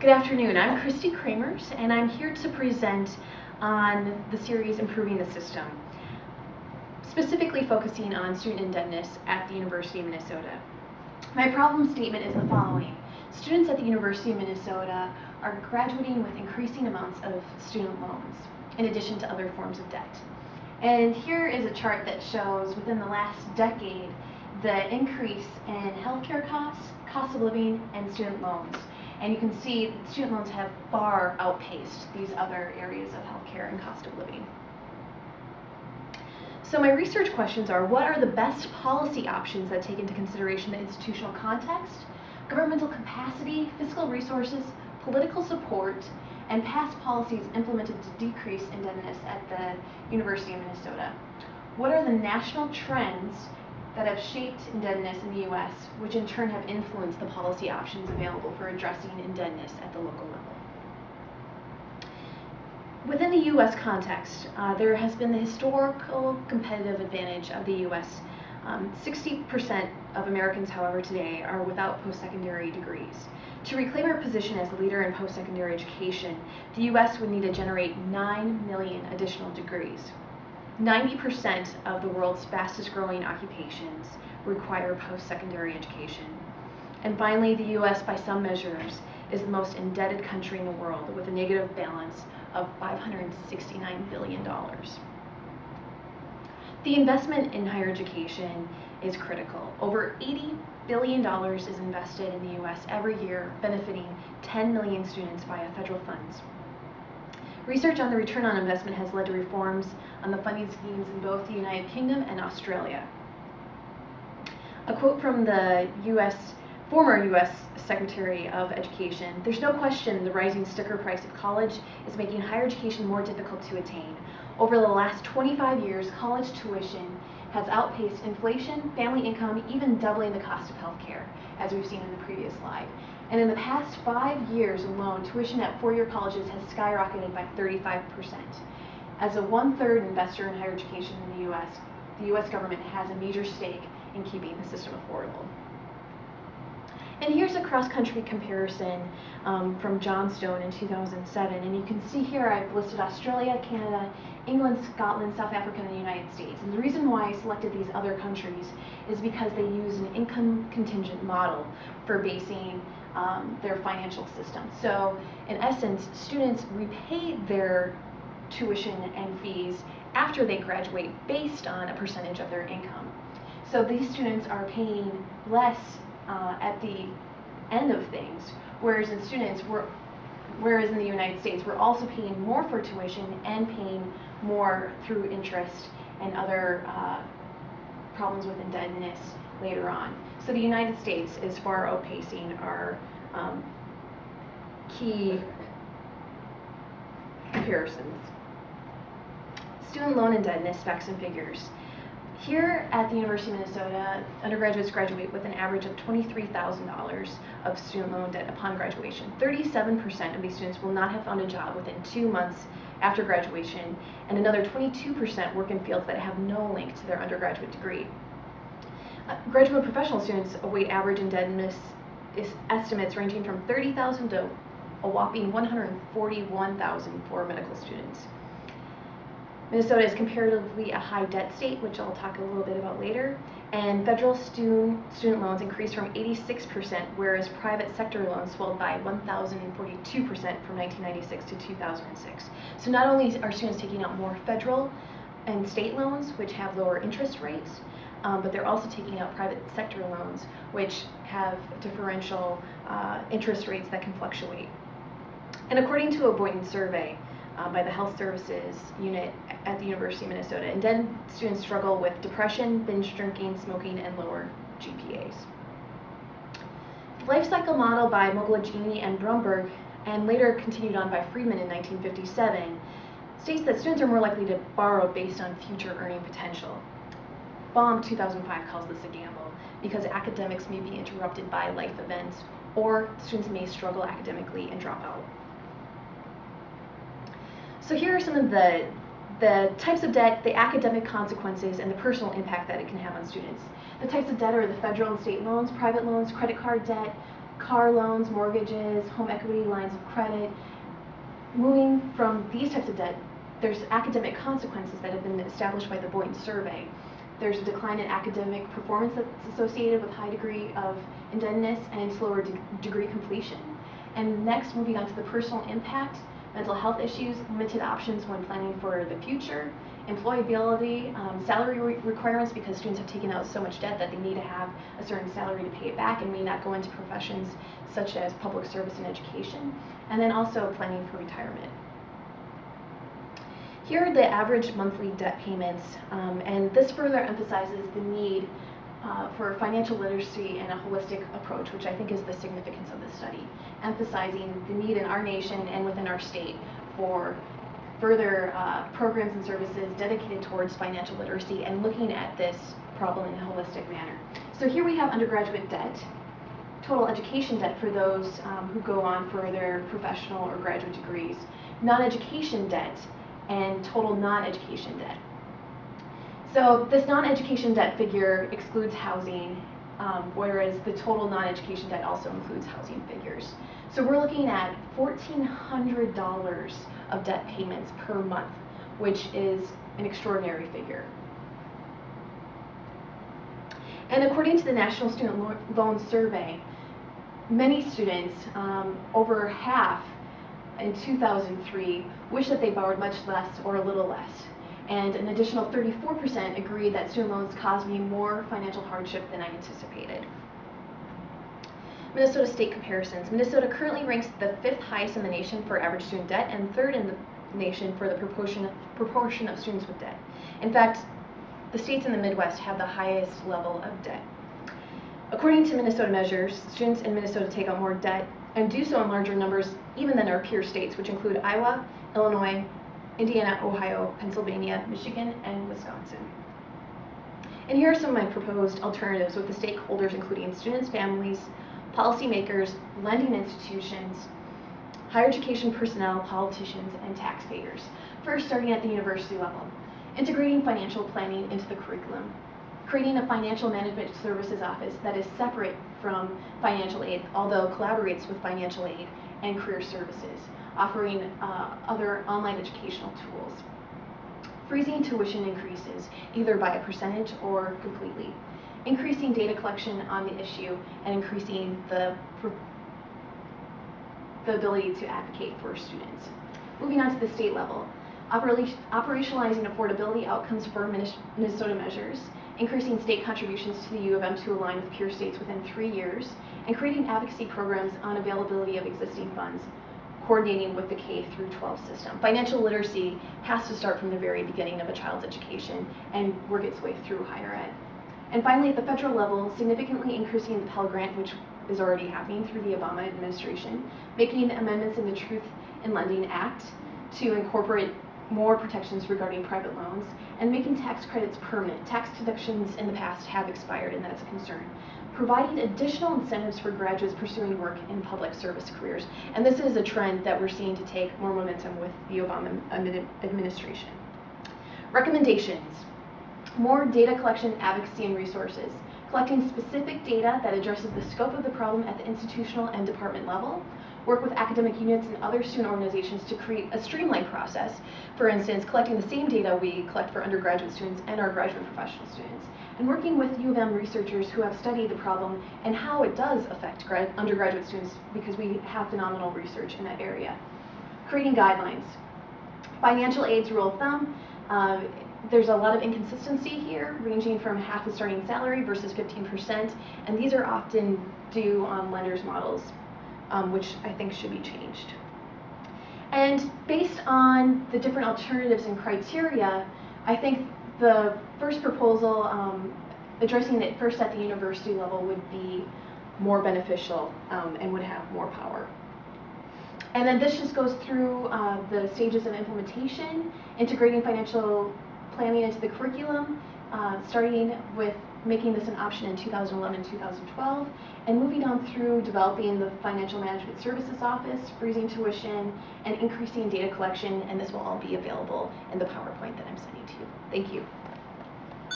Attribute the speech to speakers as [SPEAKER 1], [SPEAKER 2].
[SPEAKER 1] Good afternoon, I'm Christy Kramers, and I'm here to present on the series Improving the System, specifically focusing on student indebtedness at the University of Minnesota. My problem statement is the following. Students at the University of Minnesota are graduating with increasing amounts of student loans, in addition to other forms of debt. And here is a chart that shows within the last decade the increase in healthcare costs, cost of living, and student loans. And you can see student loans have far outpaced these other areas of healthcare and cost of living. So my research questions are, what are the best policy options that take into consideration the institutional context, governmental capacity, fiscal resources, political support, and past policies implemented to decrease indebtedness at the University of Minnesota? What are the national trends that have shaped indebtedness in the U.S., which in turn have influenced the policy options available for addressing indebtedness at the local level? Within the U.S. context, there has been the historical competitive advantage of the U.S. 60% of Americans, however, today are without post-secondary degrees. To reclaim our position as a leader in post-secondary education, the U.S. would need to generate 9 million additional degrees. 90% of the world's fastest growing occupations require post-secondary education. And finally, the U.S., by some measures, is the most indebted country in the world with a negative balance of $569 billion. The investment in higher education is critical. Over $80 billion is invested in the U.S. every year, benefiting 10 million students via federal funds. Research on the return on investment has led to reforms on the funding schemes in both the United Kingdom and Australia. A quote from the former U.S. Secretary of Education: "There's no question the rising sticker price of college is making higher education more difficult to attain. Over the last 25 years, college tuition has outpaced inflation, family income, even doubling the cost of healthcare, as we've seen in the previous slide. And in the past 5 years alone, tuition at four-year colleges has skyrocketed by 35%. As a one-third investor in higher education in the U.S. government has a major stake in keeping the system affordable." And here's a cross-country comparison from John Stone in 2007. And you can see here I've listed Australia, Canada, England, Scotland, South Africa, and the United States. And the reason why I selected these other countries is because they use an income contingent model for basing their financial system. So in essence, students repay their tuition and fees after they graduate based on a percentage of their income. So these students are paying less at the end of things, whereas in the United States, we're also paying more for tuition and paying more through interest and other problems with indebtedness later on. So the United States is far outpacing our key comparisons. Student loan indebtedness, facts and figures. Here at the University of Minnesota, undergraduates graduate with an average of $23,000 of student loan debt upon graduation. 37% of these students will not have found a job within 2 months after graduation, and another 22% work in fields that have no link to their undergraduate degree. Graduate professional students await average indebtedness estimates ranging from $30,000 to a whopping $141,000 for medical students. Minnesota is comparatively a high debt state, which I'll talk a little bit about later, and federal student loans increased from 86%, whereas private sector loans swelled by 1,042% from 1996 to 2006. So not only are students taking out more federal and state loans, which have lower interest rates, but they're also taking out private sector loans, which have differential interest rates that can fluctuate. And according to a Boynton survey by the Health Services Unit at the University of Minnesota, indebted students struggle with depression, binge drinking, smoking, and lower GPAs. The life cycle model by Mogliagini and Bromberg, and later continued on by Friedman in 1957, states that students are more likely to borrow based on future earning potential. Baum 2005 calls this a gamble because academics may be interrupted by life events, or students may struggle academically and drop out. So here are some of the types of debt, the academic consequences, and the personal impact that it can have on students. The types of debt are the federal and state loans, private loans, credit card debt, car loans, mortgages, home equity lines of credit. Moving from these types of debt, there's academic consequences that have been established by the Boynton survey. There's a decline in academic performance that's associated with high degree of indebtedness and slower degree completion. And next, moving on to the personal impact, mental health issues, limited options when planning for the future, employability, salary requirements because students have taken out so much debt that they need to have a certain salary to pay it back and may not go into professions such as public service and education, and then also planning for retirement. Here are the average monthly debt payments, and this further emphasizes the need for financial literacy and a holistic approach, which I think is the significance of this study, emphasizing the need in our nation and within our state for further programs and services dedicated towards financial literacy and looking at this problem in a holistic manner. So here we have undergraduate debt, total education debt for those who go on for their professional or graduate degrees, non-education debt, and total non-education debt. So this non-education debt figure excludes housing, whereas the total non-education debt also includes housing figures. So we're looking at $1,400 of debt payments per month, which is an extraordinary figure. And according to the National Student Loan Survey, many students, over half in 2003, wish that they borrowed much less or a little less. And an additional 34% agreed that student loans caused me more financial hardship than I anticipated. Minnesota state comparisons. Minnesota currently ranks the 5th highest in the nation for average student debt and 3rd in the nation for the proportion of students with debt. In fact, the states in the Midwest have the highest level of debt. According to Minnesota measures, students in Minnesota take out more debt and do so in larger numbers even than our peer states, which include Iowa, Illinois, Indiana, Ohio, Pennsylvania, Michigan, and Wisconsin. And here are some of my proposed alternatives with the stakeholders, including students, families, policymakers, lending institutions, higher education personnel, politicians, and taxpayers. First, starting at the university level, integrating financial planning into the curriculum, creating a financial management services office that is separate from financial aid, although collaborates with financial aid and career services, offering other online educational tools. Freezing tuition increases, either by a percentage or completely. Increasing data collection on the issue and increasing the ability to advocate for students. Moving on to the state level, operationalizing affordability outcomes for Minnesota measures, increasing state contributions to the U of M to align with peer states within 3 years, and creating advocacy programs on availability of existing funds, coordinating with the K through 12 system. Financial literacy has to start from the very beginning of a child's education and work its way through higher ed. And finally, at the federal level, significantly increasing the Pell Grant, which is already happening through the Obama administration, making amendments in the Truth in Lending Act to incorporate more protections regarding private loans, and making tax credits permanent. Tax deductions in the past have expired, and that's a concern. Providing additional incentives for graduates pursuing work in public service careers. And this is a trend that we're seeing to take more momentum with the Obama administration. Recommendations. More data collection, advocacy, and resources. Collecting specific data that addresses the scope of the problem at the institutional and department level. Work with academic units and other student organizations to create a streamlined process. For instance, collecting the same data we collect for undergraduate students and our graduate professional students. And working with U of M researchers who have studied the problem and how it does affect undergraduate students, because we have phenomenal research in that area. Creating guidelines. Financial aid's rule of thumb. There's a lot of inconsistency here, ranging from half the starting salary versus 15%, and these are often due on lenders' models, which I think should be changed. And based on the different alternatives and criteria, I think the first proposal, addressing it first at the university level, would be more beneficial and would have more power. And then this just goes through the stages of implementation, integrating financial planning into the curriculum, starting with making this an option in 2011-2012, and moving on through developing the Financial Management Services Office, freezing tuition, and increasing data collection, and this will all be available in the PowerPoint that I'm sending to you. Thank you.